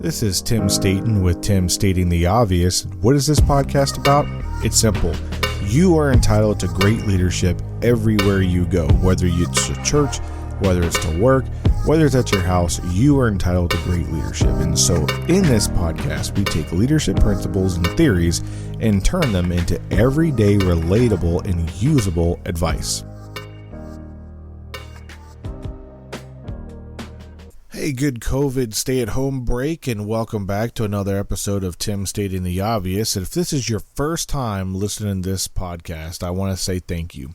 This is Tim Staten with Tim Stating the Obvious. What is this podcast about? It's simple. You are entitled to great leadership everywhere you go, whether it's to church, whether it's to work, whether it's at your house, you are entitled to great leadership. And so in this podcast, we take leadership principles and theories and turn them into everyday relatable and usable advice. Hey, good COVID stay-at-home break, and welcome back to another episode of Tim Stating the Obvious. And if this is your first time listening to this podcast, I want to say thank you.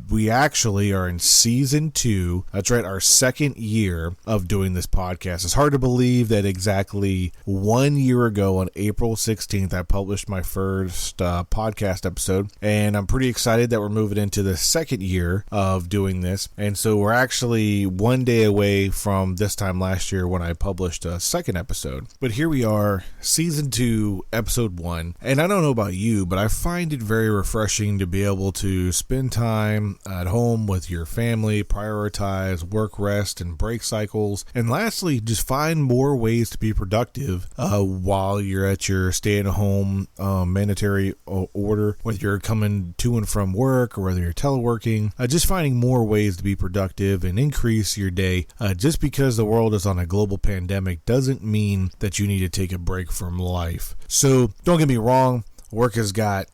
We actually are in season 2. That's right, our second year of doing this podcast. It's hard to believe that exactly 1 year ago on April 16th, I published my first podcast episode, and I'm pretty excited that we're moving into the second year of doing this. And so we're actually one day away from this time last year when I published a second episode. But here we are, season 2, episode 1. And I don't know about you, but I find it very refreshing to be able to spend time at home with your family, prioritize work, rest, and break cycles. And lastly, just find more ways to be productive while you're at your stay-at-home mandatory order, whether you're coming to and from work or whether you're teleworking. Just finding more ways to be productive and increase your day. Just because the world is on a global pandemic doesn't mean that you need to take a break from life. So don't get me wrong, work has got,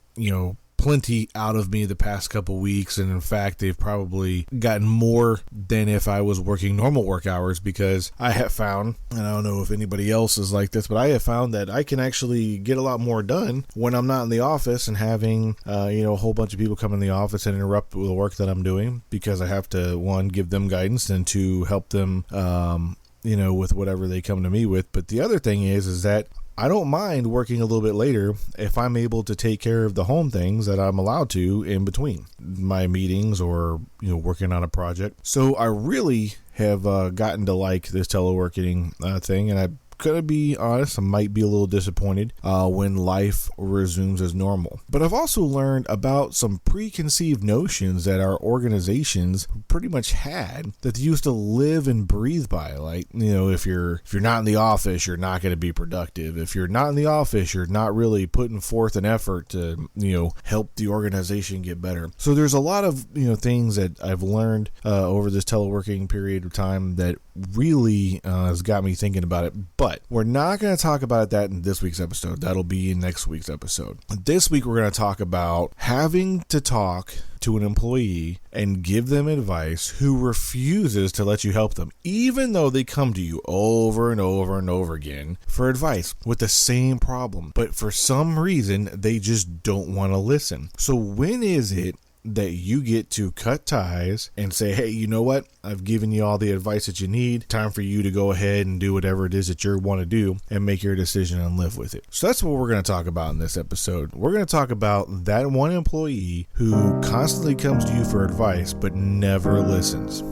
plenty out of me the past couple weeks, and in fact they've probably gotten more than if I was working normal work hours, because I have found, and I don't know if anybody else is like this, but I have found that I can actually get a lot more done when I'm not in the office and having a whole bunch of people come in the office and interrupt the work that I'm doing, because I have to, one, give them guidance, and two, help them with whatever they come to me with. But the other thing is that I don't mind working a little bit later if I'm able to take care of the home things that I'm allowed to in between my meetings or, working on a project. So I really have gotten to like this teleworking thing, and I'm going to be honest, I might be a little disappointed when life resumes as normal. But I've also learned about some preconceived notions that our organizations pretty much had that they used to live and breathe by. Like, if you're not in the office, you're not going to be productive. If you're not in the office, you're not really putting forth an effort to, help the organization get better. So there's a lot of, things that I've learned over this teleworking period of time that really has got me thinking about it. But we're not going to talk about that in this week's episode. That'll be in next week's episode. This week, we're going to talk about having to talk to an employee and give them advice who refuses to let you help them, even though they come to you over and over and over again for advice with the same problem. But for some reason, they just don't want to listen. So when is it that you get to cut ties and say, hey, you know what? I've given you all the advice that you need. Time for you to go ahead and do whatever it is that you want to do and make your decision and live with it. So that's what we're going to talk about in this episode. We're going to talk about that one employee who constantly comes to you for advice but never listens.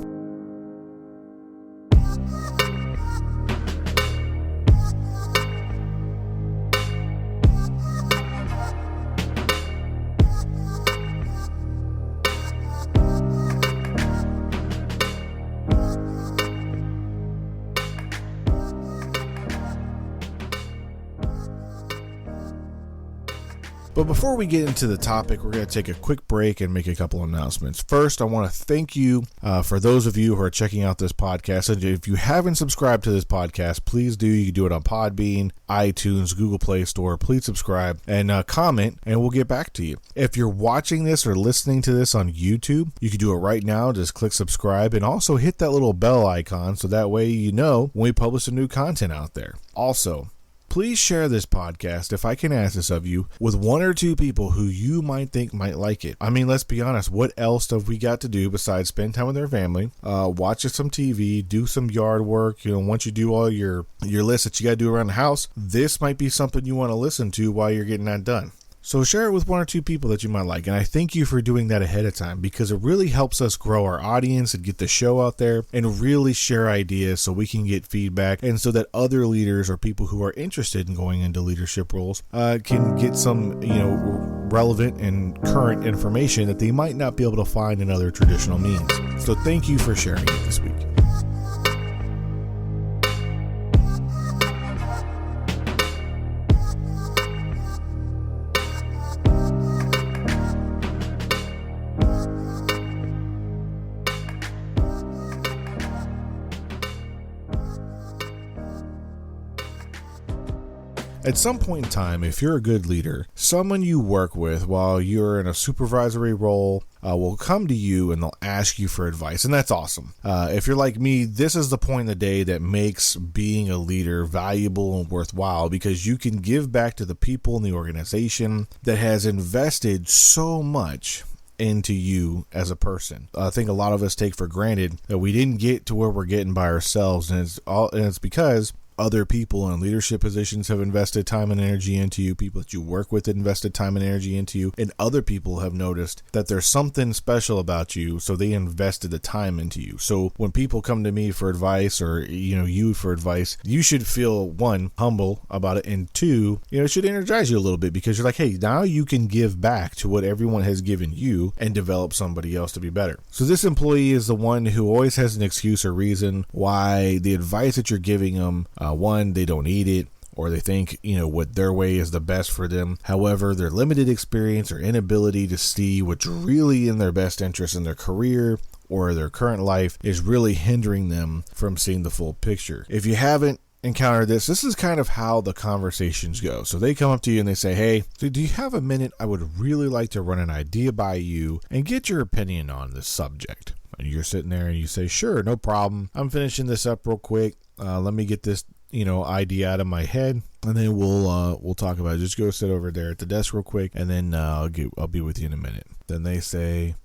But before we get into the topic, we're going to take a quick break and make a couple announcements. First, I want to thank you for those of you who are checking out this podcast. And if you haven't subscribed to this podcast, please do. You can do it on Podbean, iTunes, Google Play Store. Please subscribe and comment, and we'll get back to you. If you're watching this or listening to this on YouTube, you can do it right now. Just click subscribe and also hit that little bell icon so that way you know when we publish some new content out there. Also, please share this podcast, if I can ask this of you, with one or two people who you might think might like it. I mean, let's be honest. What else have we got to do besides spend time with their family, watch some TV, do some yard work? Once you do all your list that you got to do around the house, this might be something you want to listen to while you're getting that done. So share it with one or two people that you might like. And I thank you for doing that ahead of time, because it really helps us grow our audience and get the show out there and really share ideas so we can get feedback, and so that other leaders or people who are interested in going into leadership roles can get some, relevant and current information that they might not be able to find in other traditional means. So thank you for sharing it this week. At some point in time, if you're a good leader, someone you work with while you're in a supervisory role will come to you and they'll ask you for advice, and that's awesome. If you're like me, this is the point in the day that makes being a leader valuable and worthwhile, because you can give back to the people in the organization that has invested so much into you as a person. I think a lot of us take for granted that we didn't get to where we're getting by ourselves, and it's because other people in leadership positions have invested time and energy into you. People that you work with invested time and energy into you, and other people have noticed that there's something special about you, so they invested the time into you. So when people come to me for advice, or you for advice, you should feel, one, humble about it, and two, it should energize you a little bit, because you're like, hey, now you can give back to what everyone has given you and develop somebody else to be better. So this employee is the one who always has an excuse or reason why the advice that you're giving them, one, they don't need it, or they think, what their way is the best for them. However, their limited experience or inability to see what's really in their best interest in their career or their current life is really hindering them from seeing the full picture. If you haven't encountered this is kind of how the conversations go. So they come up to you and they say, hey, so do you have a minute? I would really like to run an idea by you and get your opinion on this subject. And you're sitting there and you say, sure, no problem. I'm finishing this up real quick. Let me get this idea out of my head, and then we'll talk about it. Just go sit over there at the desk real quick, and then I'll be with you in a minute. Then they say,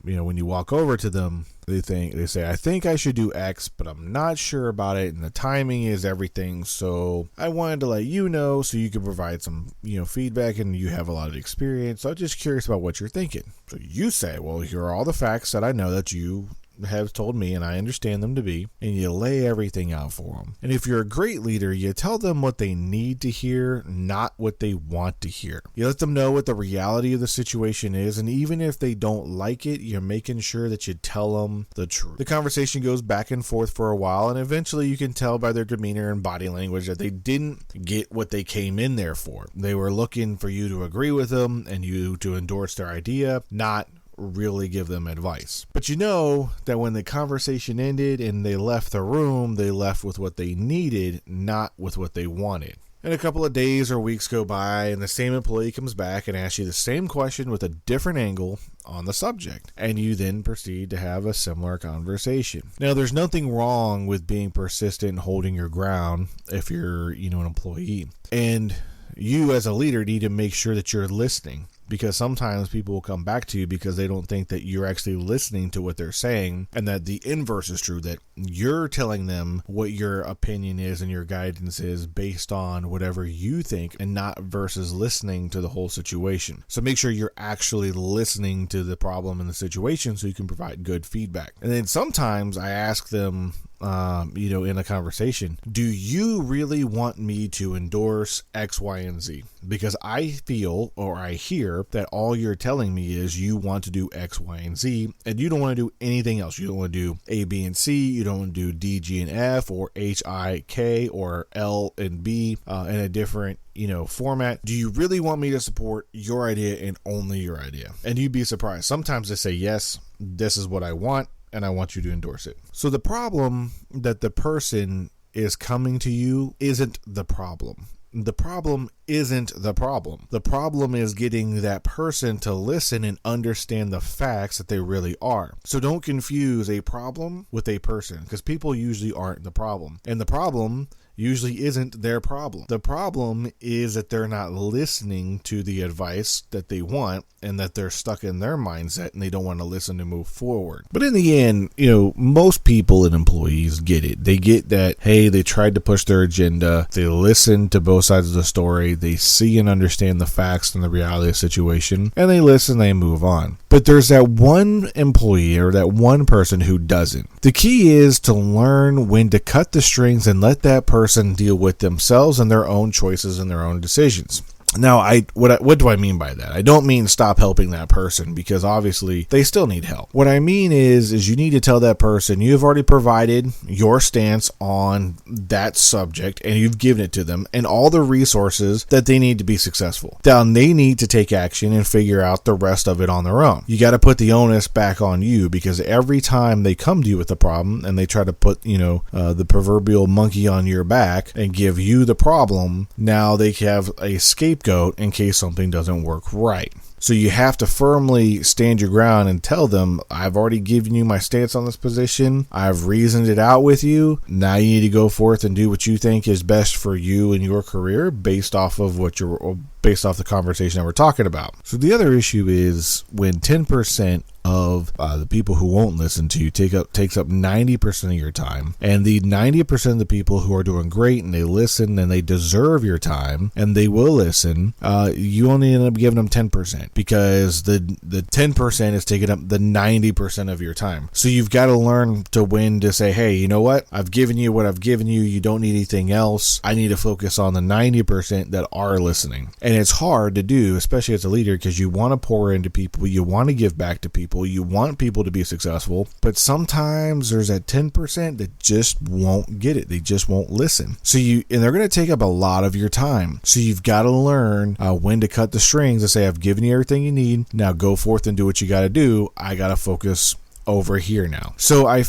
when you walk over to them, they say, I think I should do X, but I'm not sure about it, and the timing is everything. So I wanted to let you know so you can provide some feedback, and you have a lot of experience. So I'm just curious about what you're thinking. So you say, well, here are all the facts that I know that you have told me and I understand them to be, and you lay everything out for them. And if you're a great leader, you tell them what they need to hear, not what they want to hear. You let them know what the reality of the situation is, and even if they don't like it, you're making sure that you tell them the truth. The conversation goes back and forth for a while, and eventually you can tell by their demeanor and body language that they didn't get what they came in there for. They were looking for you to agree with them and you to endorse their idea, not really give them advice. But you know that when the conversation ended and they left the room, they left with what they needed, not with what they wanted. And a couple of days or weeks go by, and the same employee comes back and asks you the same question with a different angle on the subject. And you then proceed to have a similar conversation. Now, there's nothing wrong with being persistent and holding your ground if you're, an employee. And you as a leader need to make sure that you're listening. Because sometimes people will come back to you because they don't think that you're actually listening to what they're saying, and that the inverse is true, that you're telling them what your opinion is and your guidance is based on whatever you think, and not versus listening to the whole situation. So make sure you're actually listening to the problem and the situation so you can provide good feedback. And then sometimes I ask them, in a conversation, do you really want me to endorse X, Y, and Z? Because I feel, or I hear, that all you're telling me is you want to do X, Y, and Z, and you don't want to do anything else. You don't want to do A, B, and C. You don't want to do D, G, and F, or H, I, K, or L and B in a different format. Do you really want me to support your idea and only your idea? And you'd be surprised. Sometimes they say, yes, this is what I want, and I want you to endorse it. So the problem that the person is coming to you isn't the problem. The problem isn't the problem. The problem is getting that person to listen and understand the facts that they really are. So don't confuse a problem with a person, because people usually aren't the problem. And the problem usually isn't their problem. The problem is that they're not listening to the advice that they want, and that they're stuck in their mindset and they don't want to listen to move forward. But in the end, most people and employees get it. They get that, hey, they tried to push their agenda. They listen to both sides of the story. They see and understand the facts and the reality of the situation, and they listen, they move on. But there's that one employee or that one person who doesn't. The key is to learn when to cut the strings and let that person deal with themselves and their own choices and their own decisions. Now, what do I mean by that? I don't mean stop helping that person, because obviously they still need help. What I mean is you need to tell that person you've already provided your stance on that subject and you've given it to them and all the resources that they need to be successful. Now, they need to take action and figure out the rest of it on their own. You got to put the onus back on you, because every time they come to you with a problem and they try to put, the proverbial monkey on your back and give you the problem, now they have a scapegoat in case something doesn't work right. So you have to firmly stand your ground and tell them, I've already given you my stance on this position. I've reasoned it out with you. Now you need to go forth and do what you think is best for you and your career based off of the conversation that we're talking about. So the other issue is when 10% of the people who won't listen to you takes up 90% of your time, and the 90% of the people who are doing great and they listen and they deserve your time and they will listen, you only end up giving them 10%, because the 10% is taking up the 90% of your time. So you've got to learn to when to say, hey, you know what? I've given you what I've given you. You don't need anything else. I need to focus on the 90% that are listening. And it's hard to do, especially as a leader, because you want to pour into people. You want to give back to people. You want people to be successful, but sometimes there's that 10% that just won't get it. They just won't listen. And they're going to take up a lot of your time. So you've got to learn when to cut the strings and say, I've given you everything you need. Now go forth and do what you got to do. I got to focus over here now. So I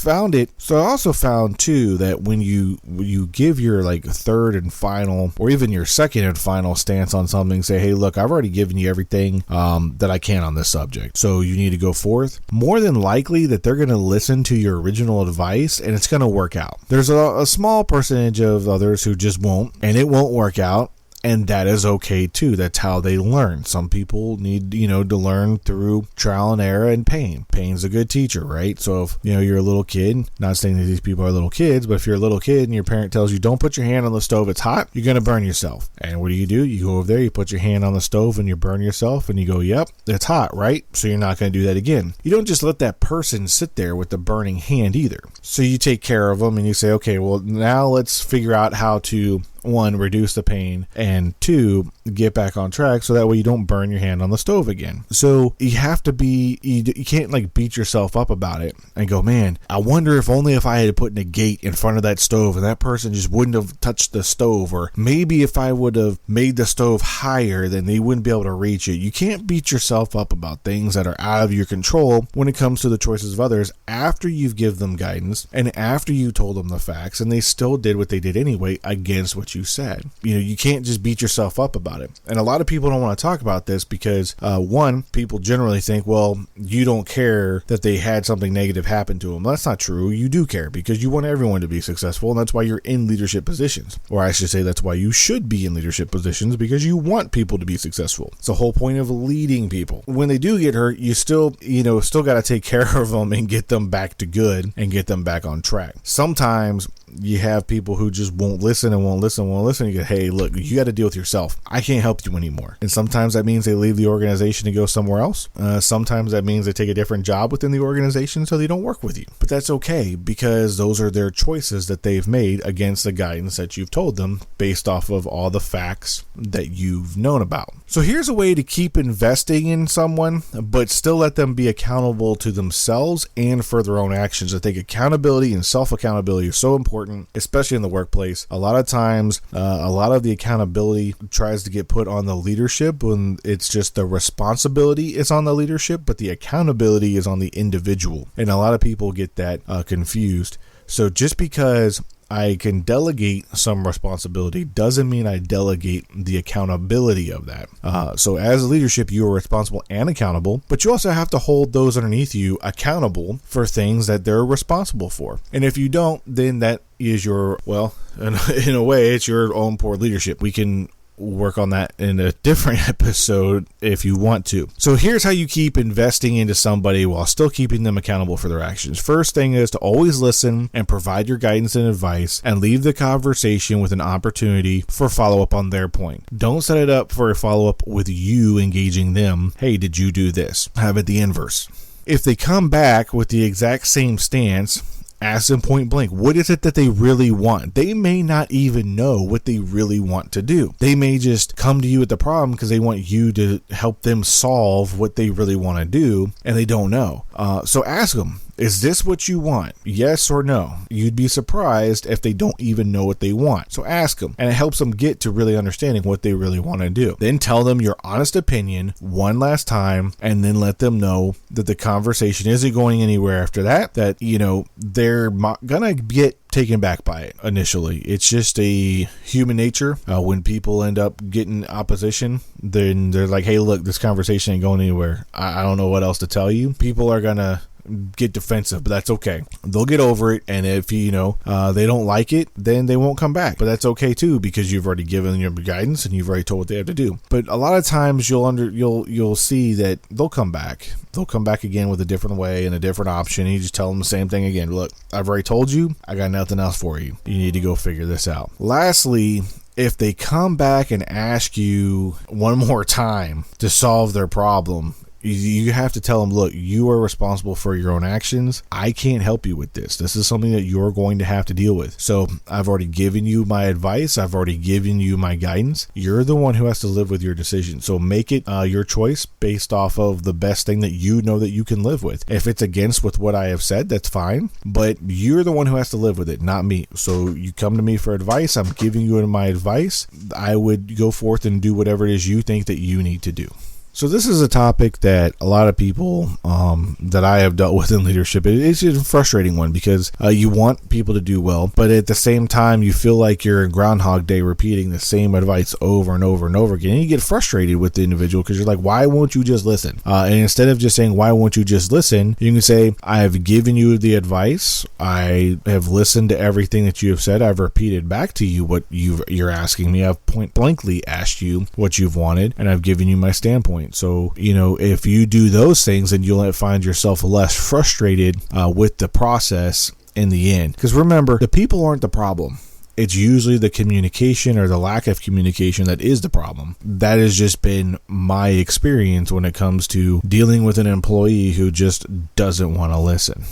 also found too that when you give your third and final, or even your second and final stance on something, say, hey, look, I've already given you everything that I can on this subject, so you need to go forth. More than likely that they're going to listen to your original advice and it's going to work out. There's a small percentage of others who just won't, and it won't work out. And that is okay too. That's how they learn. Some people need, to learn through trial and error and pain. Pain's a good teacher, right? So if, you're a little kid, not saying that these people are little kids, but if you're a little kid and your parent tells you, don't put your hand on the stove, it's hot, you're going to burn yourself. And what do? You go over there, you put your hand on the stove and you burn yourself and you go, yep, it's hot, right? So you're not going to do that again. You don't just let that person sit there with the burning hand either. So you take care of them and you say, okay, well, now let's figure out how to, 1, reduce the pain, and 2, get back on track so that way you don't burn your hand on the stove again. So you have to you can't beat yourself up about it and go, man, I wonder if I had put in a gate in front of that stove and that person just wouldn't have touched the stove, or maybe if I would have made the stove higher, then they wouldn't be able to reach it. You can't beat yourself up about things that are out of your control when it comes to the choices of others after you've given them guidance and after you told them the facts and they still did what they did anyway against what you said. You can't just beat yourself up about it. And a lot of people don't want to talk about this because, 1, people generally think, well, you don't care that they had something negative happen to them. Well, that's not true. You do care, because you want everyone to be successful, and that's why you're in leadership positions. Or I should say that's why you should be in leadership positions, because you want people to be successful. It's the whole point of leading people. When they do get hurt, you still got to take care of them and get them back to good and get them back on track. Sometimes you have people who just won't listen. You go, hey, look, you got to deal with yourself. I can't help you anymore. And sometimes that means they leave the organization and go somewhere else. Sometimes that means they take a different job within the organization so they don't work with you. But that's okay, because those are their choices that they've made against the guidance that you've told them based off of all the facts that you've known about. So here's a way to keep investing in someone, but still let them be accountable to themselves and for their own actions. I think accountability and self-accountability are so important, especially in the workplace. A lot of times, a lot of the accountability tries to get put on the leadership when it's just the responsibility is on the leadership, but the accountability is on the individual. And a lot of people get that confused. So just because I can delegate some responsibility doesn't mean I delegate the accountability of that. So as a leadership, you are responsible and accountable, but you also have to hold those underneath you accountable for things that they're responsible for. And if you don't, then that is in a way, it's your own poor leadership. We can work on that in a different episode if you want to. So here's how you keep investing into somebody while still keeping them accountable for their actions. First thing is to always listen and provide your guidance and advice, and leave the conversation with an opportunity for follow-up on their point. Don't set it up for a follow-up with you engaging them. Hey, did you do this? Have it the inverse. If they come back with the exact same stance Ask them point blank, what is it that they really want? They may not even know what they really want to do. They may just come to you with the problem because they want you to help them solve what they really want to do, and they don't know. So ask them, is this what you want? Yes or no? You'd be surprised if they don't even know what they want. So ask them, and it helps them get to really understanding what they really want to do. Then tell them your honest opinion one last time, and then let them know that the conversation isn't going anywhere after that, that, they're gonna get taken back by it initially. It's just a human nature. When people end up getting opposition, then they're like, hey, look, this conversation ain't going anywhere. I don't know what else to tell you. People are gonna get defensive, but that's okay. They'll get over it, and if they don't like it, then they won't come back. But that's okay too, because you've already given them your guidance and you've already told what they have to do. But a lot of times you'll see that they'll come back. They'll come back again with a different way and a different option. And you just tell them the same thing again. Look, I've already told you. I got nothing else for you. You need to go figure this out. Lastly, if they come back and ask you one more time to solve their problem, you have to tell them, look, you are responsible for your own actions. I can't help you with this. This is something that you're going to have to deal with. So I've already given you my advice. I've already given you my guidance. You're the one who has to live with your decision. So make it your choice based off of the best thing that you know that you can live with. If it's against with what I have said, that's fine. But you're the one who has to live with it, not me. So you come to me for advice. I'm giving you my advice. I would go forth and do whatever it is you think that you need to do. So this is a topic that a lot of people that I have dealt with in leadership, it's a frustrating one because you want people to do well, but at the same time, you feel like you're in Groundhog Day repeating the same advice over and over and over again. And you get frustrated with the individual because you're like, why won't you just listen? And instead of just saying, why won't you just listen? You can say, I have given you the advice. I have listened to everything that you have said. I've repeated back to you what you're asking me. I've point blankly asked you what you've wanted, and I've given you my standpoint. So, if you do those things, then you'll find yourself less frustrated with the process in the end. Because remember, the people aren't the problem. It's usually the communication or the lack of communication that is the problem. That has just been my experience when it comes to dealing with an employee who just doesn't want to listen.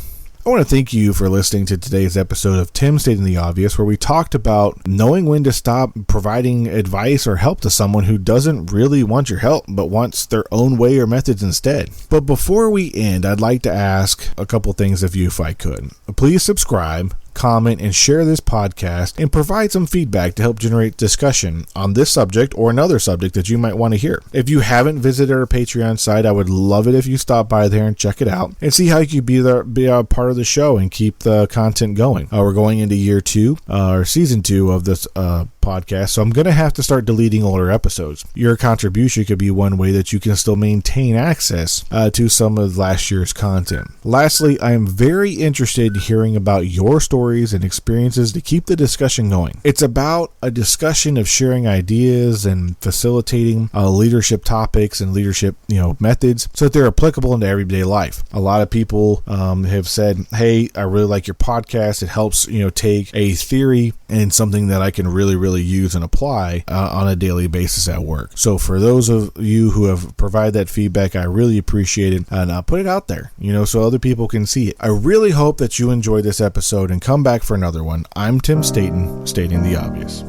I want to thank you for listening to today's episode of Tim Stating the Obvious, where we talked about knowing when to stop providing advice or help to someone who doesn't really want your help, but wants their own way or methods instead. But before we end, I'd like to ask a couple things of you if I could. Please subscribe, comment, and share this podcast, and provide some feedback to help generate discussion on this subject or another subject that you might want to hear. If you haven't visited our Patreon site, I would love it if you stop by there and check it out and see how you could be a part of the show and keep the content going. We're going into year 2 or season 2 of this podcast, so I'm going to have to start deleting older episodes. Your contribution could be one way that you can still maintain access to some of last year's content. Lastly, I am very interested in hearing about your stories and experiences to keep the discussion going. It's about a discussion of sharing ideas and facilitating leadership topics and leadership methods so that they're applicable into everyday life. A lot of people have said, hey, I really like your podcast. It helps take a theory and something that I can really use and apply on a daily basis at work. So for those of you who have provided that feedback, I really appreciate it, and I'll put it out there so other people can see it. I really hope that you enjoyed this episode and come back for another one. I'm Tim Staten, stating the obvious.